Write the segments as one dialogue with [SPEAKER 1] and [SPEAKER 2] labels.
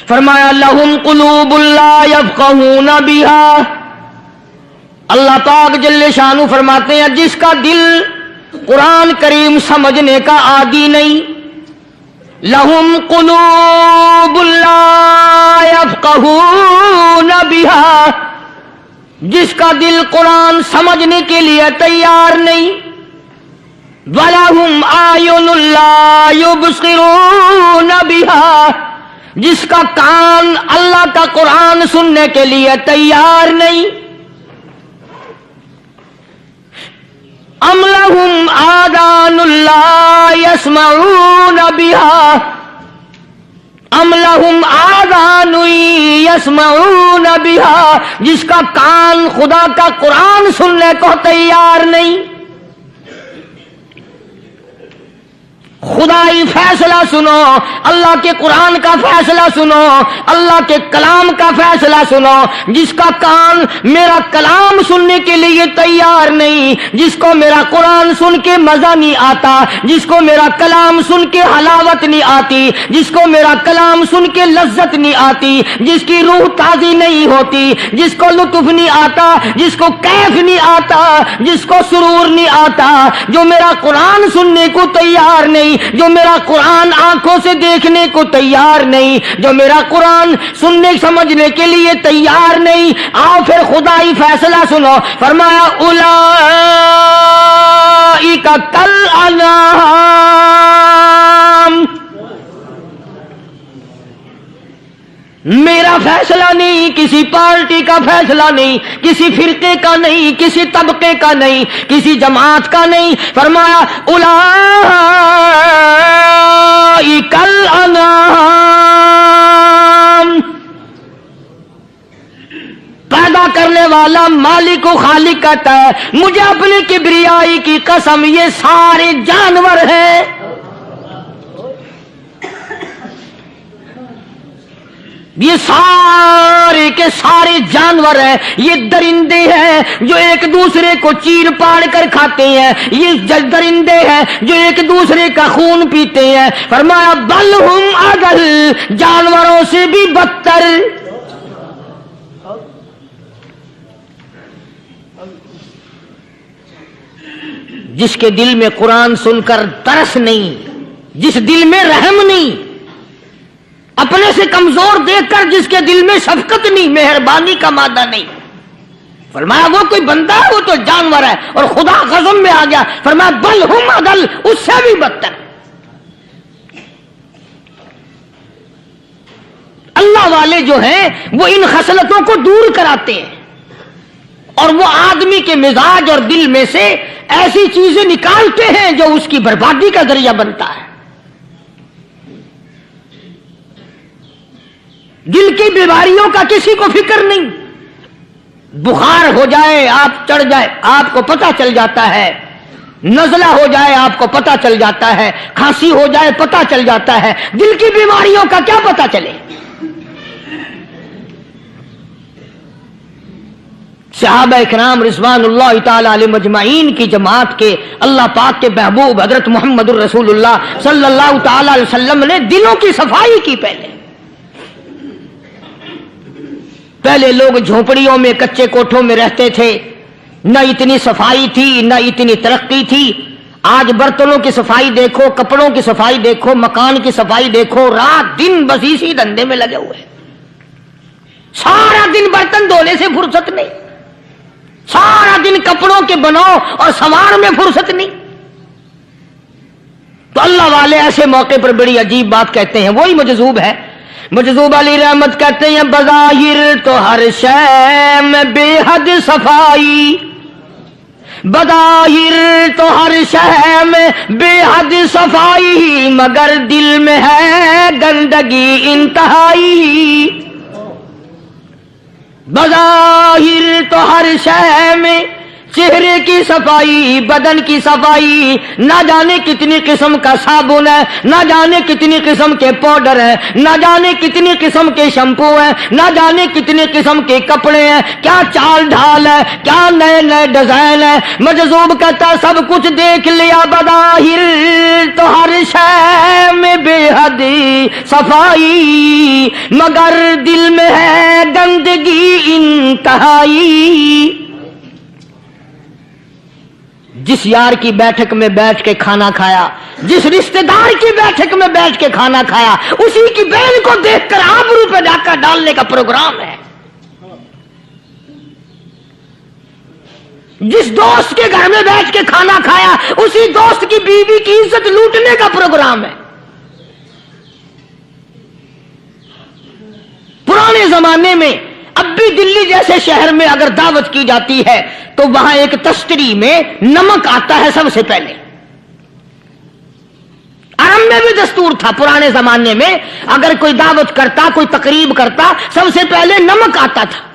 [SPEAKER 1] فرمایا لہم قلوب لا یفقہون بہا، اللہ پاک جل شانہ فرماتے ہیں جس کا دل قرآن کریم سمجھنے کا عادی نہیں، لہم قلوب لا یفقہون بہا، جس کا دل قرآن سمجھنے کے لیے تیار نہیں، وَلَهُمْ أَعْيُنٌ لَا يُبْصِرُونَ بِهَا، جس کا کان اللہ کا قرآن سننے کے لیے تیار نہیں، أَمْ لَهُمْ آذَانٌ لَا يَسْمَعُونَ بِهَا، أَمْ لَهُمْ آذَانٌ يَسْمَعُونَ بِهَا، جس کا کان خدا کا قرآن سننے کو تیار نہیں۔ خدائی فیصلہ سنو، اللہ کے قرآن کا فیصلہ سنو، اللہ کے کلام کا فیصلہ سنو، جس کا کان میرا کلام سننے کے لیے تیار نہیں، جس کو میرا قرآن سن کے مزہ نہیں آتا، جس کو میرا کلام سن کے حلاوت نہیں آتی، جس کو میرا کلام سن کے لذت نہیں آتی، جس کی روح تازی نہیں ہوتی، جس کو لطف نہیں آتا، جس کو کیف نہیں آتا، جس کو سرور نہیں آتا، جو میرا قرآن سننے کو تیار نہیں، جو میرا قرآن آنکھوں سے دیکھنے کو تیار نہیں، جو میرا قرآن سننے سمجھنے کے لیے تیار نہیں، آؤ پھر خدائی فیصلہ سنو، فرمایا اولئک کالانعام، میرا فیصلہ نہیں، کسی پارٹی کا فیصلہ نہیں، کسی فرقے کا نہیں، کسی طبقے کا نہیں، کسی جماعت کا نہیں، فرمایا اولئک الانعام، پیدا کرنے والا مالک و خالق کہتا ہے مجھے اپنی کبریائی کی قسم یہ سارے جانور ہیں، یہ سارے کے سارے جانور ہیں، یہ درندے ہیں جو ایک دوسرے کو چیر پاڑ کر کھاتے ہیں، یہ درندے ہیں جو ایک دوسرے کا خون پیتے ہیں، فرمایا بل ہم اضل، جانوروں سے بھی بدتر۔ جس کے دل میں قرآن سن کر ترس نہیں، جس دل میں رحم نہیں، اپنے سے کمزور دیکھ کر جس کے دل میں شفقت نہیں، مہربانی کا مادہ نہیں، فرمایا وہ کوئی بندہ ہے، وہ تو جانور ہے، اور خدا غضب میں آ گیا، فرمایا بل ہم اضل، اس سے بھی بدتر۔ اللہ والے جو ہیں وہ ان خصلتوں کو دور کراتے ہیں، اور وہ آدمی کے مزاج اور دل میں سے ایسی چیزیں نکالتے ہیں جو اس کی بربادی کا ذریعہ بنتا ہے۔ دل کی بیماریوں کا کسی کو فکر نہیں، بخار ہو جائے آپ چڑھ جائے آپ کو پتہ چل جاتا ہے، نزلہ ہو جائے آپ کو پتہ چل جاتا ہے، کھانسی ہو جائے پتہ چل جاتا ہے، دل کی بیماریوں کا کیا پتہ چلے؟ صحابہ اکرام رضوان اللہ تعالی علیہم اجمعین کی جماعت کے اللہ پاک کے محبوب حضرت محمد الرسول اللہ صلی اللہ تعالی علیہ وسلم نے دلوں کی صفائی کی۔ پہلے لوگ جھونپڑیوں میں کچے کوٹھوں میں رہتے تھے، نہ اتنی صفائی تھی نہ اتنی ترقی تھی۔ آج برتنوں کی صفائی دیکھو، کپڑوں کی صفائی دیکھو، مکان کی صفائی دیکھو، رات دن بس اسی دھندے میں لگے ہوئے، سارا دن برتن دھونے سے فرصت نہیں، سارا دن کپڑوں کے بناؤ اور سنوار میں فرصت نہیں۔ تو اللہ والے ایسے موقع پر بڑی عجیب بات کہتے ہیں، وہی مجذوب ہے، مجذوب علی رحمت کہتے ہیں بظاہر تو ہر شے میں بے حد صفائی، بظاہر تو ہر شے میں بے حد صفائی، مگر دل میں ہے گندگی انتہائی۔ بظاہر تو ہر شے میں چہرے کی صفائی، بدن کی صفائی، نہ جانے کتنی قسم کا صابن ہے، نہ جانے کتنی قسم کے پاؤڈر ہیں، نہ جانے کتنی قسم کے شیمپو ہیں، نہ جانے کتنی قسم کے کپڑے ہیں، کیا چال ڈھال ہے، کیا نئے نئے ڈیزائن ہے۔ مجذوب کہتا سب کچھ دیکھ لیا، بظاہر تو ہر شے میں بے حد بعد صفائی، مگر دل میں ہے گندگی انتہائی۔ جس یار کی بیٹھک میں بیٹھ کے کھانا کھایا، جس رشتہ دار کی بیٹھک میں بیٹھ کے کھانا کھایا، اسی کی بہن کو دیکھ کر آبرو پہ ڈاکہ ڈالنے کا پروگرام ہے۔ جس دوست کے گھر میں بیٹھ کے کھانا کھایا، اسی دوست کی بیوی کی عزت لوٹنے کا پروگرام ہے۔ پرانے زمانے میں اب بھی دلی جیسے شہر میں اگر دعوت کی جاتی ہے تو وہاں ایک تشتری میں نمک آتا ہے سب سے پہلے۔ عرب میں بھی دستور تھا پرانے زمانے میں، اگر کوئی دعوت کرتا، کوئی تقریب کرتا، سب سے پہلے نمک آتا تھا۔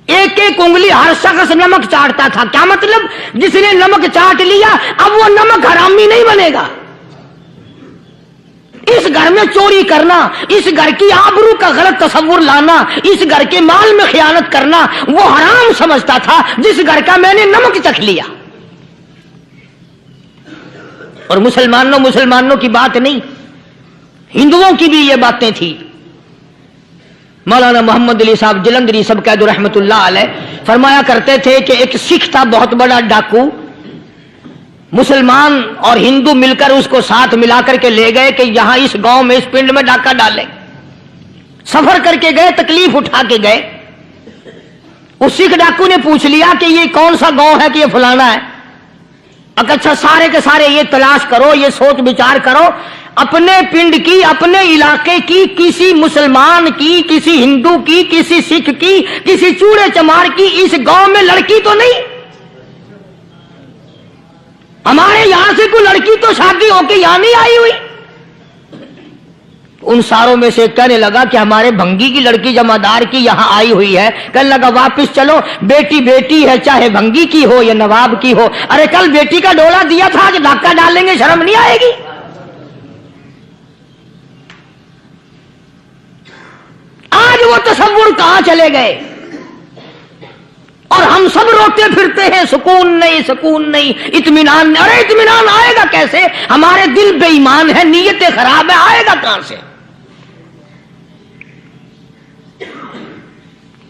[SPEAKER 1] ایک ایک انگلی ہر شخص نمک چاٹتا تھا۔ کیا مطلب؟ جس نے نمک چاٹ لیا اب وہ نمک حرامی نہیں بنے گا۔ اس گھر میں چوری کرنا، اس گھر کی آبرو کا غلط تصور لانا، اس گھر کے مال میں خیانت کرنا وہ حرام سمجھتا تھا جس گھر کا میں نے نمک چکھ لیا۔ اور مسلمانوں کی بات نہیں، ہندوؤں کی بھی یہ باتیں تھی۔ مولانا محمد علی صاحب جلندری سب قید رحمت اللہ علیہ فرمایا کرتے تھے کہ ایک سکھ تھا بہت بڑا ڈاکو، مسلمان اور ہندو مل کر اس کو ساتھ ملا کر کے لے گئے کہ یہاں اس گاؤں میں اس پنڈ میں ڈاکہ ڈالے۔ سفر کر کے گئے، تکلیف اٹھا کے گئے۔ اس سکھ ڈاکو نے پوچھ لیا کہ یہ کون سا گاؤں ہے کہ یہ فلانا ہے۔ اچھا سارے کے سارے یہ تلاش کرو، یہ سوچ بچار کرو، اپنے پنڈ کی، اپنے علاقے کی، کسی مسلمان کی، کسی ہندو کی، کسی سکھ کی، کسی چوڑے چمار کی اس گاؤں میں لڑکی تو نہیں؟ ہمارے یہاں سے کوئی لڑکی تو شادی ہو کے یہاں نہیں آئی ہوئی؟ ان ساروں میں سے کہنے لگا کہ ہمارے بھنگی کی لڑکی جمعدار کی یہاں آئی ہوئی ہے۔ کہنے لگا واپس چلو، بیٹی بیٹی ہے، چاہے بھنگی کی ہو یا نواب کی ہو۔ ارے کل بیٹی کا ڈولا دیا تھا، آج ڈاکہ ڈالیں گے، شرم نہیں آئے گی؟ آج وہ تصور کہاں چلے گئے؟ اور ہم سب روتے پھرتے ہیں سکون نہیں، سکون نہیں، اطمینان نہیں۔ ارے اطمینان آئے گا کیسے؟ ہمارے دل بے ایمان ہے، نیتیں خراب ہے، آئے گا کہاں سے؟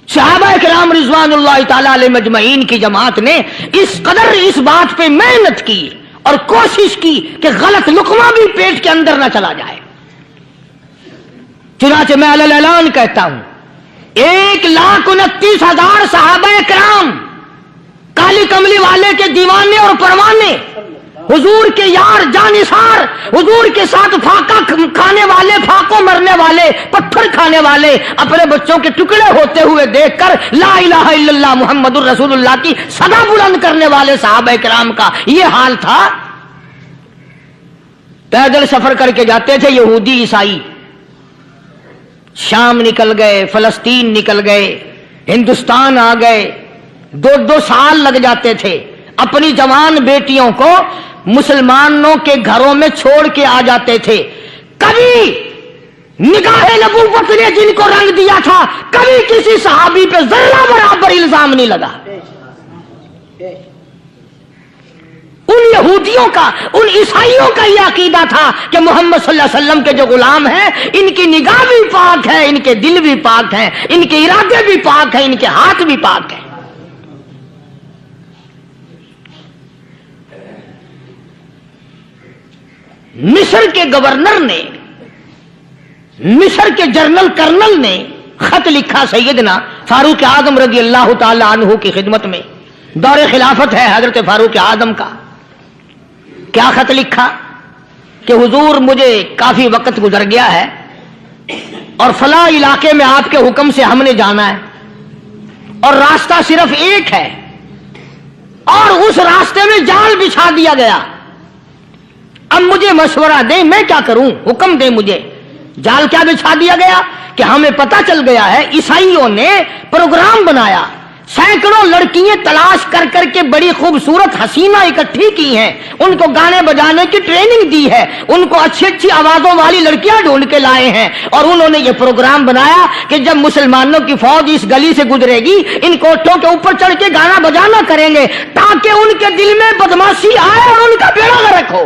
[SPEAKER 1] صحابہ کرام رضوان اللہ تعالی علیہ مجمعین کی جماعت نے اس قدر اس بات پہ محنت کی اور کوشش کی کہ غلط لقمہ بھی پیٹ کے اندر نہ چلا جائے۔ چنانچہ میں علی الاعلان کہتا ہوں 1,29,000 صحابہ کرام، کالی کملی والے کے دیوانے اور پروانے، حضور کے یار جانثار، حضور کے ساتھ فاقہ کھانے والے، فاقوں مرنے والے، پتھر کھانے والے، اپنے بچوں کے ٹکڑے ہوتے ہوئے دیکھ کر لا الہ الا اللہ محمد الرسول اللہ کی صدا بلند کرنے والے صحابہ کرام کا یہ حال تھا۔ پیدل سفر کر کے جاتے تھے یہودی عیسائی، شام نکل گئے، فلسطین نکل گئے، ہندوستان آ گئے، 2 سال لگ جاتے تھے، اپنی جوان بیٹیوں کو مسلمانوں کے گھروں میں چھوڑ کے آ جاتے تھے۔ کبھی نگاہ نبوت نے جن کو رنگ دیا تھا، کبھی کسی صحابی پہ ذرہ برابر الزام نہیں لگا۔ ان یہودیوں کا، ان عیسائیوں کا یہ عقیدہ تھا کہ محمد صلی اللہ علیہ وسلم کے جو غلام ہیں ان کی نگاہ بھی پاک ہے، ان کے دل بھی پاک ہیں، ان کے ارادے بھی پاک ہیں، ان کے ہاتھ بھی پاک ہیں۔ مصر کے گورنر نے، مصر کے جنرل کرنل نے خط لکھا سیدنا فاروق اعظم رضی اللہ تعالی عنہ کی خدمت میں، دور خلافت ہے حضرت فاروق اعظم کا۔ کیا خط لکھا کہ حضور مجھے کافی وقت گزر گیا ہے اور فلاں علاقے میں آپ کے حکم سے ہم نے جانا ہے اور راستہ صرف ایک ہے اور اس راستے میں جال بچھا دیا گیا۔ اب مجھے مشورہ دیں میں کیا کروں، حکم دیں مجھے۔ جال کیا بچھا دیا گیا کہ ہمیں پتہ چل گیا ہے عیسائیوں نے پروگرام بنایا، سینکڑوں لڑکیاں تلاش کر کر کے بڑی خوبصورت حسینہ اکٹھی کی ہیں، ان کو گانے بجانے کی ٹریننگ دی ہے، ان کو اچھی اچھی آوازوں والی لڑکیاں ڈھونڈ کے لائے ہیں، اور انہوں نے یہ پروگرام بنایا کہ جب مسلمانوں کی فوج اس گلی سے گزرے گی ان کوٹھوں کے اوپر چڑھ کے گانا بجانا کریں گے تاکہ ان کے دل میں بدماشی آئے اور ان کا بیڑا غرق ہو۔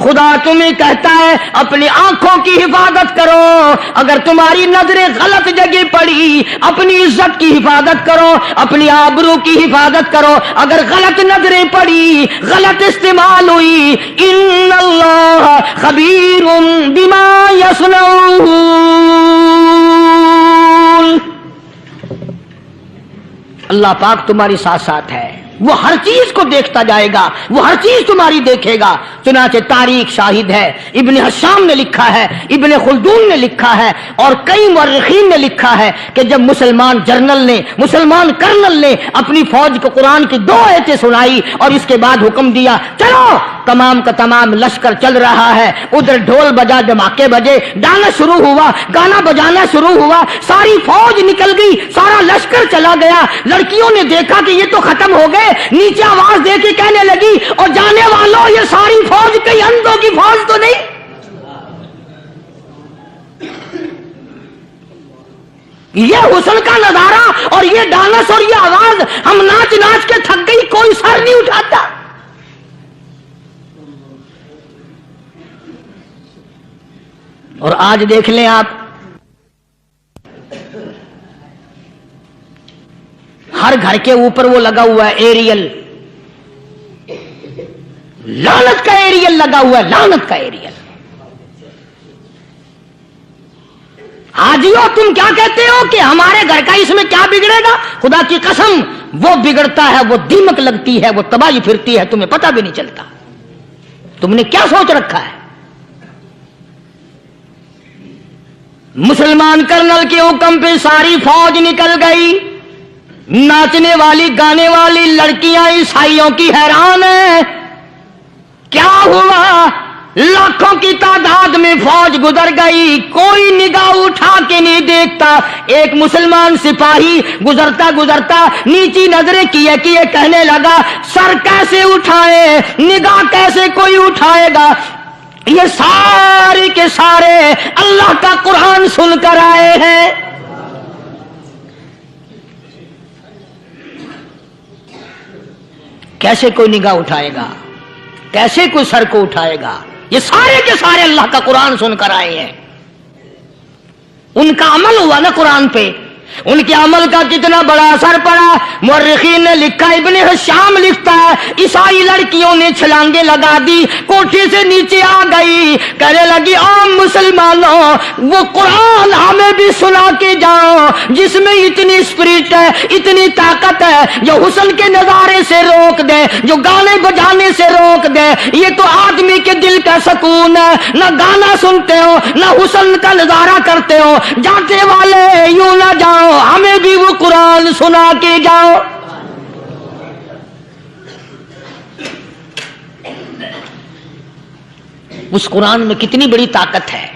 [SPEAKER 1] خدا تمہیں کہتا ہے اپنی آنکھوں کی حفاظت کرو، اگر تمہاری نظریں غلط جگہ پڑی اپنی عزت کی حفاظت کرو، اپنی آبرو کی حفاظت کرو، اگر غلط نظریں پڑی غلط استعمال ہوئی، ان اللہ خبیر بما یصنعون، اللہ پاک تمہاری ساتھ ساتھ ہے، وہ ہر چیز کو دیکھتا جائے گا، وہ ہر چیز تمہاری دیکھے گا۔ چنانچہ تاریخ شاہد ہے، ابن حشام نے لکھا ہے، ابن خلدون نے لکھا ہے، اور کئی مورخین نے لکھا ہے کہ جب مسلمان جرنل نے، مسلمان کرنل نے اپنی فوج کو قرآن کی 2 آیتیں سنائی اور اس کے بعد حکم دیا چلو، تمام کا تمام لشکر چل رہا ہے، ادھر ڈھول بجا، دھماکے بجے، گانا شروع ہوا، گانا بجانا شروع ہوا، ساری فوج نکل گئی، سارا لشکر چلا گیا، لڑکیوں نے دیکھا کہ یہ تو ختم ہو گئے، نیچے آواز دے کے کہنے لگی اور جانے والوں یہ ساری فوج کئی اندھوں کی فوج تو نہیں؟ یہ حسن کا نظارہ اور یہ ڈانس اور یہ آواز، ہم ناچ ناچ کے تھک گئی، کوئی سر نہیں اٹھاتا۔ اور آج دیکھ لیں آپ، ہر گھر کے اوپر وہ لگا ہوا ہے ایریل، لعنت کا ایریل لگا ہوا ہے، لعنت کا ایریل۔ حاجیو تم کیا کہتے ہو کہ ہمارے گھر کا اس میں کیا بگڑے گا؟ خدا کی قسم وہ بگڑتا ہے، وہ دیمک لگتی ہے، وہ تباہی پھرتی ہے، تمہیں پتہ بھی نہیں چلتا۔ تم نے کیا سوچ رکھا ہے؟ مسلمان کرنل کے حکم پہ ساری فوج نکل گئی، ناچنے والی گانے والی لڑکیاں عیسائیوں کی حیران ہیں، کیا ہوا؟ لاکھوں کی تعداد میں فوج گزر گئی، کوئی نگاہ اٹھا کے نہیں دیکھتا۔ ایک مسلمان سپاہی گزرتا گزرتا نیچی نظریں کیے کیے کہنے لگا سر کیسے اٹھائے، نگاہ کیسے کوئی اٹھائے گا؟ یہ سارے کے سارے اللہ کا قرآن سن کر آئے ہیں۔ کیسے کوئی نگاہ اٹھائے گا؟ کیسے کوئی سر کو اٹھائے گا؟ یہ سارے کے سارے اللہ کا قرآن سن کر آئے ہیں۔ ان کا عمل ہوا نا قرآن پہ، ان کے عمل کا کتنا بڑا اثر پڑا۔ مورخین نے لکھا، ابن حشام لکھتا ہے عیسائی لڑکیوں نے چھلانگیں لگا دی، کوٹھی سے نیچے آ گئی، کہنے لگی عام مسلمانوں وہ قرآن ہمیں بھی سنا کے جاؤ جس میں اتنی اسپرٹ ہے، اتنی طاقت ہے، جو حسن کے نظارے سے روک دے، جو گانے بجانے سے روک دے۔ یہ تو آدمی کے دل کا سکون ہے، نہ گانا سنتے ہو نہ حسن کا نظارہ کرتے ہو، جاتے والے یوں نہ جاؤ، ہمیں بھی وہ قرآن سنا کے جاؤ۔ اس قرآن میں کتنی بڑی طاقت ہے،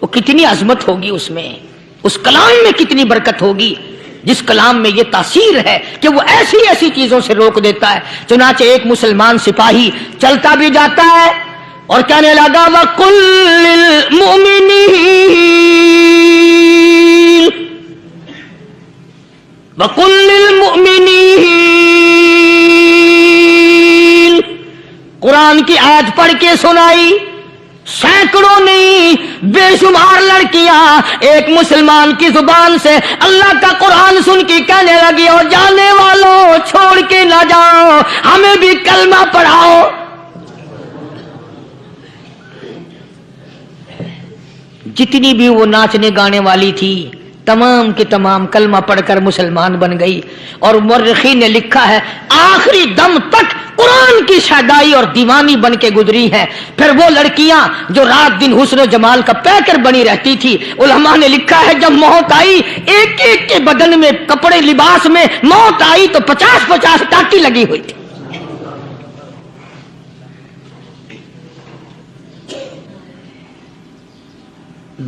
[SPEAKER 1] وہ کتنی عظمت ہوگی، اس میں اس کلام میں کتنی برکت ہوگی، جس کلام میں یہ تاثیر ہے کہ وہ ایسی ایسی چیزوں سے روک دیتا ہے۔ چنانچہ ایک مسلمان سپاہی چلتا بھی جاتا ہے اور کہنے لگا وَقُلْ لِلْمُؤْمِنِينَ وَقُلْ لِلْمُؤْمِنِينَ، قرآن کی آیت پڑھ کے سنائی۔ سینکڑوں نہیں بے شمار لڑکیاں ایک مسلمان کی زبان سے اللہ کا قرآن سن کے کہنے لگی اور جانے والوں چھوڑ کے نہ جاؤ، ہمیں بھی کلمہ پڑھاؤ۔ جتنی بھی وہ ناچنے گانے والی تھی تمام کے تمام کلمہ پڑھ کر مسلمان بن گئی، اور مورخین نے لکھا ہے آخری دم تک قرآن کی شیدائی اور دیوانی بن کے گزری ہے۔ پھر وہ لڑکیاں جو رات دن حسن و جمال کا پیکر بنی رہتی تھی، علماء نے لکھا ہے جب موت آئی ایک ایک کے بدن میں کپڑے لباس میں موت آئی تو 50-50 ٹاٹی لگی ہوئی تھی۔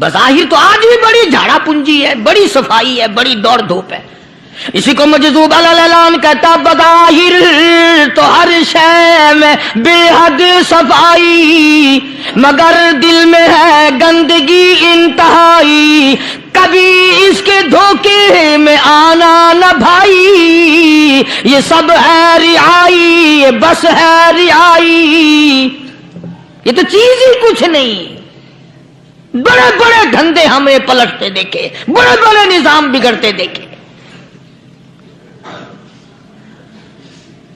[SPEAKER 1] بظاہر تو آج بھی بڑی جھاڑا پنجی ہے، بڑی صفائی ہے، بڑی دوڑ دھوپ ہے۔ اسی کو مجذوب الاعلان کہتا بظاہر تو ہر شے میں بے حد صفائی، مگر دل میں ہے گندگی انتہائی، کبھی اس کے دھوکے میں آنا نہ بھائی، یہ سب ہے رعائی، بس ہے رعائی۔ یہ تو چیز ہی کچھ نہیں. بڑے بڑے دھندے ہمیں پلٹتے دیکھے, بڑے بڑے نظام بگڑتے دیکھے.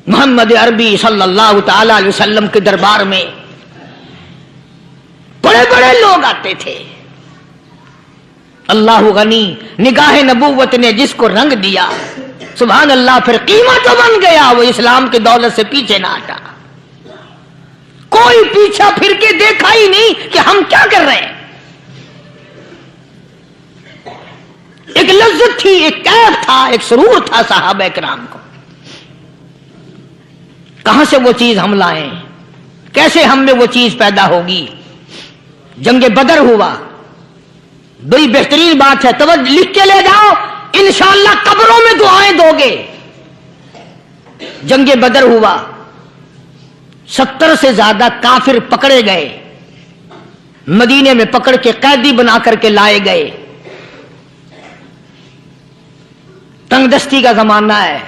[SPEAKER 1] محمد عربی صلی اللہ تعالی علیہ وسلم کے دربار میں بڑے بڑے لوگ آتے تھے. اللہ غنی, نگاہ نبوت نے جس کو رنگ دیا, سبحان اللہ, پھر قیمت تو بن گیا, وہ اسلام کی دولت سے پیچھے نہ ہٹا. کوئی پیچھا پھر کے دیکھا ہی نہیں کہ ہم کیا کر رہے ہیں. ایک لذت تھی, ایک کیف تھا, ایک سرور تھا صحابہ کرام کو. کہاں سے وہ چیز ہم لائیں, کیسے ہم میں وہ چیز پیدا ہوگی. جنگ بدر ہوا, بڑی بہترین بات ہے, توجہ لکھ کے لے جاؤ, انشاءاللہ قبروں میں دعائیں دو گے. جنگ بدر ہوا, 70 سے زیادہ کافر پکڑے گئے, مدینے میں پکڑ کے قیدی بنا کر کے لائے گئے. تنگ دستی کا زمانہ ہے,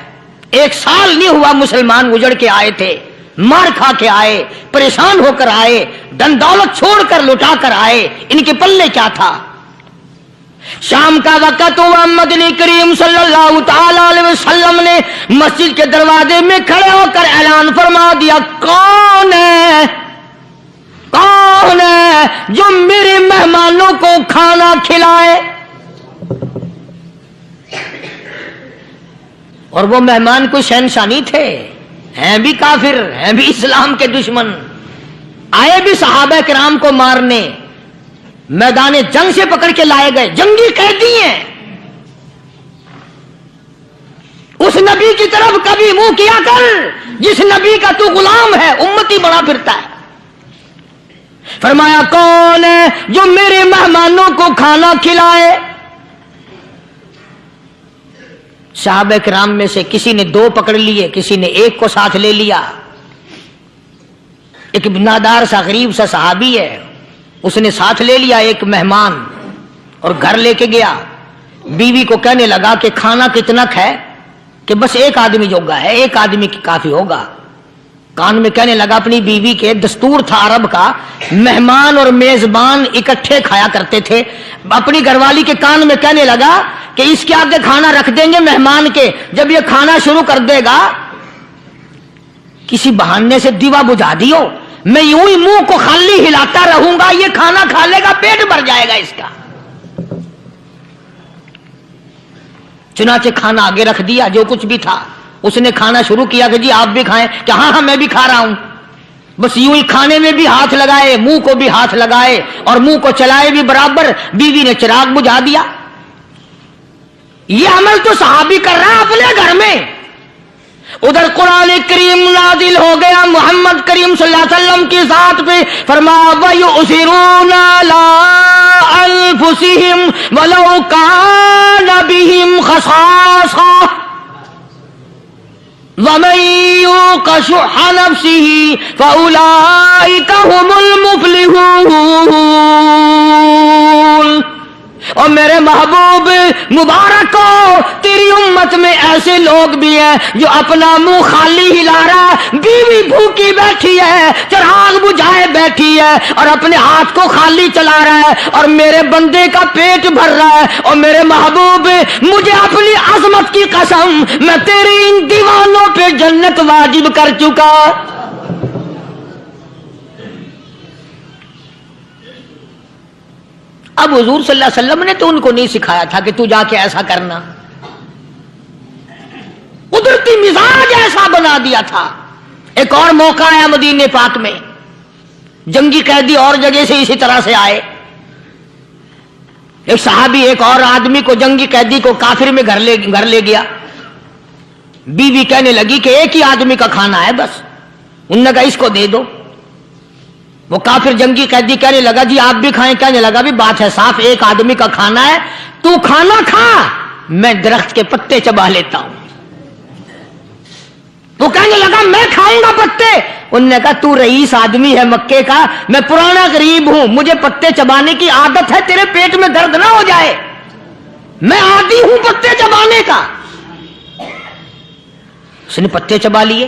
[SPEAKER 1] 1 سال نہیں ہوا مسلمان اجڑ کے آئے تھے, مار کھا کے آئے, پریشان ہو کر آئے, دن دولت چھوڑ کر لٹا کر آئے. ان کے پلے کیا تھا. شام کا وقت ہوا, مدنی کریم صلی اللہ تعالی علیہ وسلم نے مسجد کے دروازے میں کھڑے ہو کر اعلان فرما دیا, کون ہے, کون ہے جو میرے مہمانوں کو کھانا کھلائے. اور وہ مہمان کوئی شہنشاہ نہیں تھے, ہیں بھی کافر, ہیں بھی اسلام کے دشمن, آئے بھی صحابہ کرام کو مارنے, میدان جنگ سے پکڑ کے لائے گئے, جنگی قیدی ہیں. اس نبی کی طرف کبھی منہ کیا کر جس نبی کا تو غلام ہے, امتی بنا پھرتا ہے. فرمایا کون ہے جو میرے مہمانوں کو کھانا کھلائے. صحابہ کرام میں سے کسی نے 2 پکڑ لیے, کسی نے 1 کو ساتھ لے لیا. ایک نادار سا غریب سا صحابی ہے, اس نے ساتھ لے لیا ایک مہمان اور گھر لے کے گیا. بیوی کو کہنے لگا کہ کھانا کتنا ہے, کہ بس 1 آدمی جوگا ہے, 1 آدمی کی کافی ہوگا. کان میں کہنے لگا اپنی بیوی کے, دستور تھا عرب کا, مہمان اور میزبان اکٹھے کھایا کرتے تھے. اپنی گھر والی کے کان میں کہنے لگا کہ اس کے آگے کھانا رکھ دیں گے مہمان کے, جب یہ کھانا شروع کر دے گا کسی بہانے سے دیوا بجھا دیو, میں یوں ہی منہ کو خالی ہلاتا رہوں گا, یہ کھانا کھا لے گا, پیٹ بھر جائے گا اس کا. چنانچہ کھانا آگے رکھ دیا, جو کچھ بھی تھا. اس نے کھانا شروع کیا کہ جی آپ بھی کھائیں, کہ ہاں ہاں میں بھی کھا رہا ہوں. بس یوں ہی کھانے میں بھی ہاتھ لگائے, منہ کو بھی ہاتھ لگائے اور منہ کو چلائے بھی برابر. بیوی نے چراغ بجھا دیا. یہ عمل تو صحابی کر رہا ہے اپنے گھر میں. ادھر قرآن کریم نازل ہو گیا محمد کریم صلی اللہ علیہ وسلم کی ذات پہ, فرمایا وَيُؤْثِرُونَ عَلَىٰ أَنفُسِهِمْ وَلَوْ كَانَ بِهِمْ خَصَاصَةٌ وَمَن يُوقَ شُحَّ نَفْسِهِ فَأُولَٰئِكَ هُمُ الْمُفْلِحُونَ. اور میرے محبوب مبارک کو, تیری امت میں ایسے لوگ بھی ہیں جو اپنا منہ خالی ہلا رہا ہے, بیوی بھوکی بیٹھی ہے, چراغ بجھائے بیٹھی ہے اور اپنے ہاتھ کو خالی چلا رہا ہے, اور میرے بندے کا پیٹ بھر رہا ہے. اور میرے محبوب, مجھے اپنی عظمت کی قسم, میں تیری ان دیوانوں پہ جنت واجب کر چکا. اب حضور صلی اللہ علیہ وسلم نے تو ان کو نہیں سکھایا تھا کہ تو جا کے ایسا کرنا, قدرتی مزاج ایسا بنا دیا تھا. ایک اور موقع آیا مدینے پاک میں, جنگی قیدی اور جگہ سے اسی طرح سے آئے. ایک صحابی ایک اور آدمی کو, جنگی قیدی کو کافر میں گھر لے گیا. بیوی کہنے لگی کہ 1 ہی آدمی کا کھانا ہے بس. انہوں نے کہا اس کو دے دو. وہ کافر جنگی قیدی کہنے لگا جی آپ بھی کھائیں. کہنے لگا بھی بات ہے صاف, 1 آدمی کا کھانا ہے, تو کھانا کھا, میں درخت کے پتے چبا لیتا ہوں. وہ کہنے لگا میں کھاؤں گا پتے. انہوں نے کہا تو رئیس آدمی ہے مکے کا, میں پرانا غریب ہوں, مجھے پتے چبانے کی عادت ہے, تیرے پیٹ میں درد نہ ہو جائے, میں عادی ہوں پتے چبانے کا. اس نے پتے چبا لیے.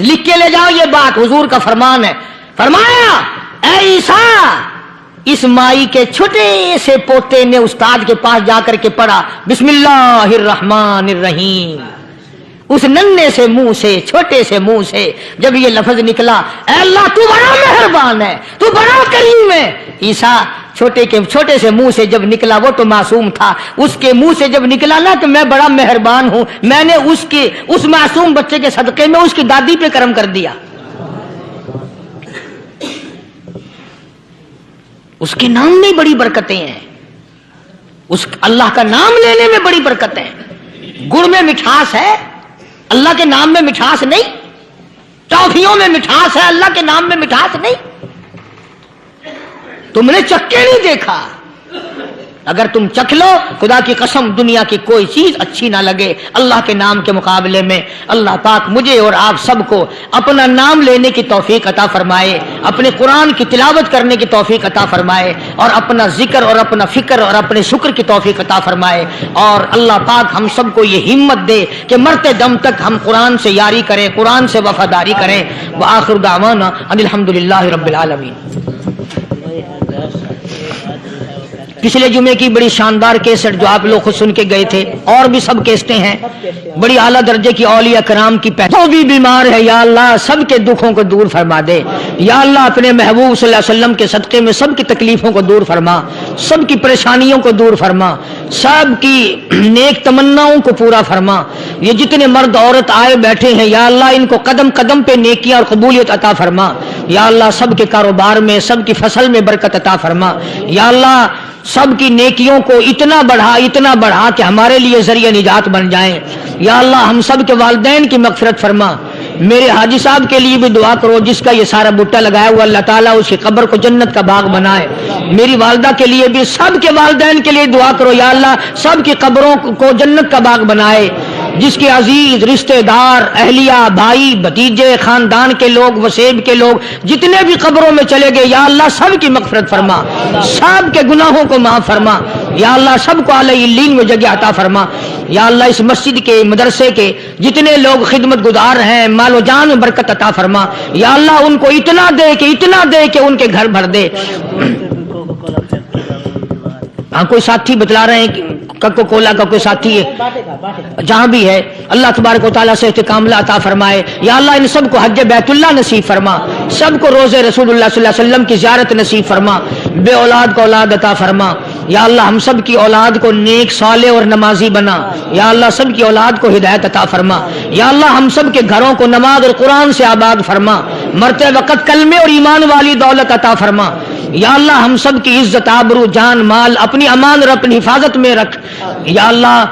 [SPEAKER 1] لکھ کے لے جاؤ یہ بات، حضور کا فرمان ہے. فرمایا اے عیسیٰ، اس مائی کے چھوٹے سے پوتے نے استاد کے پاس جا کر کے پڑھا بسم اللہ الرحمن الرحیم. اس ننھے سے منہ سے، چھوٹے سے منہ سے جب یہ لفظ نکلا، اے اللہ تو بڑا مہربان ہے، تو بڑا کریم ہے. عیسیٰ چھوٹے سے منہ سے جب نکلا، وہ تو معصوم تھا، اس کے منہ سے جب نکلا نا کہ میں بڑا مہربان ہوں، میں نے اس معصوم بچے کے صدقے میں اس کی دادی پہ کرم کر دیا. اس کے نام میں بڑی برکتیں ہیں، اس اللہ کا نام لینے میں بڑی برکتیں ہیں. گڑ میں مٹھاس ہے، اللہ کے نام میں مٹھاس نہیں. ٹافیوں میں مٹھاس ہے، اللہ کے نام میں مٹھاس نہیں. تم نے چکھ کے نہیں دیکھا، اگر تم چکھ لو خدا کی قسم دنیا کی کوئی چیز اچھی نہ لگے اللہ کے نام کے مقابلے میں. اللہ پاک مجھے اور آپ سب کو اپنا نام لینے کی توفیق عطا فرمائے، اپنے قرآن کی تلاوت کرنے کی توفیق عطا فرمائے، اور اپنا ذکر اور اپنا فکر اور اپنے شکر کی توفیق عطا فرمائے. اور اللہ پاک ہم سب کو یہ ہمت دے کہ مرتے دم تک ہم قرآن سے یاری کریں، قرآن سے وفاداری کریں. وآخر دعوانا ان الحمدللہ رب العالمین. پچھلے جمعے کی بڑی شاندار کیسٹ جو آپ لوگ خود سن کے گئے تھے، اور بھی سب کیسٹیں ہیں، بڑی اعلیٰ درجے کی اولیاء کرام کی جو بھی بیمار ہے یا اللہ سب کے دکھوں کو دور فرما دے. یا اللہ اپنے محبوب صلی اللہ علیہ وسلم کے صدقے میں سب کی تکلیفوں کو دور فرما، سب کی پریشانیوں کو دور فرما، سب کی نیک تمناؤں کو پورا فرما. یہ جتنے مرد عورت آئے بیٹھے ہیں یا اللہ ان کو قدم قدم پہ نیکیاں اور قبولیت عطا فرما. یا اللہ سب کے کاروبار میں، سب کی فصل میں برکت عطا فرما. یا اللہ سب کی نیکیوں کو اتنا بڑھا کہ ہمارے لیے ذریعہ نجات بن جائیں. یا اللہ ہم سب کے والدین کی مغفرت فرما. میرے حاجی صاحب کے لیے بھی دعا کرو جس کا یہ سارا بوٹا لگایا ہوا، اللہ تعالیٰ اس کی قبر کو جنت کا باغ بنائے. میری والدہ کے لیے بھی، سب کے والدین کے لیے دعا کرو یا اللہ سب کی قبروں کو جنت کا باغ بنائے. جس کے عزیز رشتہ دار، اہلیہ، بھائی، بھتیجے، خاندان کے لوگ، وسیب کے لوگ جتنے بھی قبروں میں چلے گئے یا اللہ سب کی مغفرت فرما، سب کے گناہوں کو معاف فرما. یا اللہ سب کو اعلی علیین میں جگہ عطا فرما. یا اللہ اس مسجد کے، مدرسے کے جتنے لوگ خدمت گزار ہیں مال و جان میں برکت عطا فرما. یا اللہ ان کو اتنا دے کہ ان کے گھر بھر دے. ہاں کوئی ساتھی بتلا رہے ہیں کوکو کولا کا کوئی ساتھی ہے جہاں بھی ہے، اللہ تبارک و تعالیٰ سے استقامت عطا فرمائے. یا اللہ ان سب کو حج بیت اللہ نصیب فرما، سب کو روزہ رسول اللہ صلی اللہ علیہ وسلم کی زیارت نصیب فرما، بے اولاد کو اولاد عطا فرما. یا اللہ ہم سب کی اولاد کو نیک، صالح اور نمازی بنا. یا اللہ سب کی اولاد کو ہدایت عطا فرما. یا اللہ ہم سب کے گھروں کو نماز اور قرآن سے آباد فرما، مرتے وقت کلمے اور ایمان والی دولت عطا فرما. یا اللہ ہم سب کی عزت، آبرو، جان، مال اپنی امان اور اپنی حفاظت میں رکھ. یا اللہ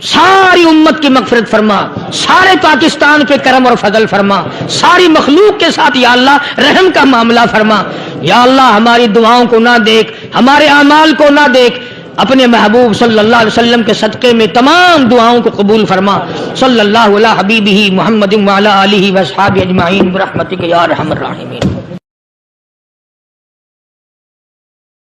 [SPEAKER 1] ساری امت کی مغفرت فرما، سارے پاکستان پہ کرم اور فضل فرما، ساری مخلوق کے ساتھ یا اللہ رحم کا معاملہ فرما. یا اللہ ہماری دعاؤں کو نہ دیکھ، ہمارے اعمال کو نہ دیکھ، اپنے محبوب صلی اللہ علیہ وسلم کے صدقے میں تمام دعاؤں کو قبول فرما. صلی اللہ علی حبیبہ محمد وعلی آلہ واصحابہ اجمعین برحمتک یا ارحم الراحمین.